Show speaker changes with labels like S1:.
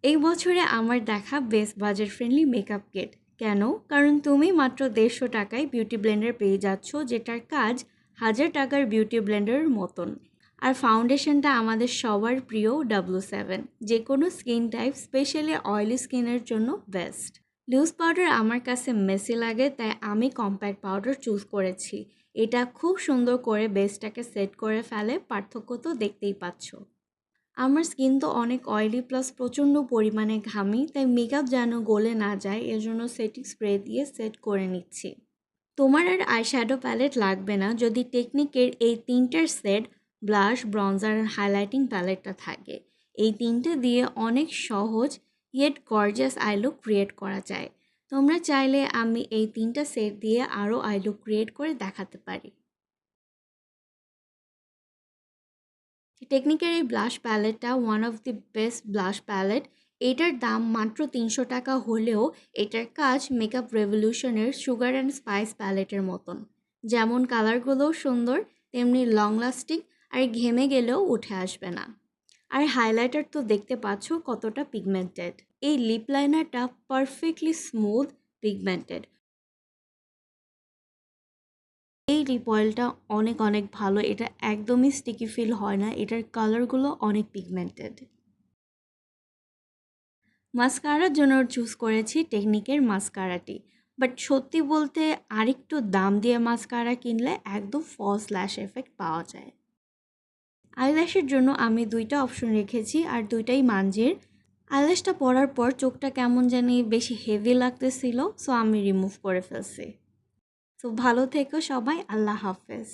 S1: এই বছরে আমার দেখা best budget friendly makeup kit. কেন? কারণ তুমি মাত্র 150 টাকায় বিউটি ব্লেন্ডার পেয়ে যাচ্ছ, যেটার কাজ 1000 টাকার বিউটি ব্লেন্ডারের মতন। আর ফাউন্ডেশনটা আমাদের সবার প্রিয় W7, যে কোনো স্কিন টাইপ, স্পেশালি অয়েলি স্কিনের জন্য বেস্ট। লুজ পাউডার আমার কাছে মেসি লাগে, তাই আমি কম্প্যাক্ট পাউডার চুজ করেছি। এটা খুব সুন্দর করে বেসটাকে সেট করে ফেলে, পার্থক্য তো দেখতেই পাচ্ছ। আমার স্কিন তো অনেক অয়েলি প্লাস প্রচণ্ড পরিমাণে ঘামি, তাই মেকআপ যেন গলে না যায় এজন্য সেটিং স্প্রে দিয়ে সেট করে নিচ্ছি। তোমার আর আইশ্যাডো প্যালেট লাগবে না যদি টেকনিকের এই তিনটার সেট, ব্লাশ, ব্রঞ্জার আর হাইলাইটিং প্যালেটটা থাকে। এই তিনটে দিয়ে অনেক সহজ yet gorgeous I look create করা যায়। তোমরা চাইলে আমি এই তিনটা সেট দিয়ে আরও আই লুক ক্রিয়েট করে দেখাতে পারি। টেকনিকের এই ব্লাশ প্যালেটটা one of the best blush palette. এটার দাম মাত্র 300 টাকা হলেও এটার কাজ মেকআপ রেভলিউশনের সুগার অ্যান্ড স্পাইস প্যালেটের মতন। যেমন কালারগুলোও সুন্দর, তেমনি লং লাস্টিং, আর ঘেমে গেলেও উঠে আসবে না। আর হাইলাইটার তো দেখতে পাচ্ছ কতটা পিগমেন্টেড। এই লিপ লাইনারটা পারফেক্টলি স্মুথ পিগমেন্টেড। এই লিপ অয়েলটা অনেক অনেক ভালো, এটা একদমই স্টিকি ফিল হয় না, এটার কালারগুলো অনেক পিগমেন্টেড। মাস্কারার জন্য চুজ করেছি টেকনিকের মাস্কারাটি, বাট সত্যি বলতে আরেকটু দাম দিয়ে মাস্কারা কিনলে একদম ফলস ল্যাশ এফেক্ট পাওয়া যায়। আইল্যাশের জন্য আমি দুইটা অপশন রেখেছি আর দুইটাই মানজির। আইল্যাশটা পরার পর চোখটা কেমন জানি বেশি হেভি লাগতেছিল, সো আমি রিমুভ করে ফেলছি। সো ভালো থেকো সবাই, আল্লাহ হাফেজ।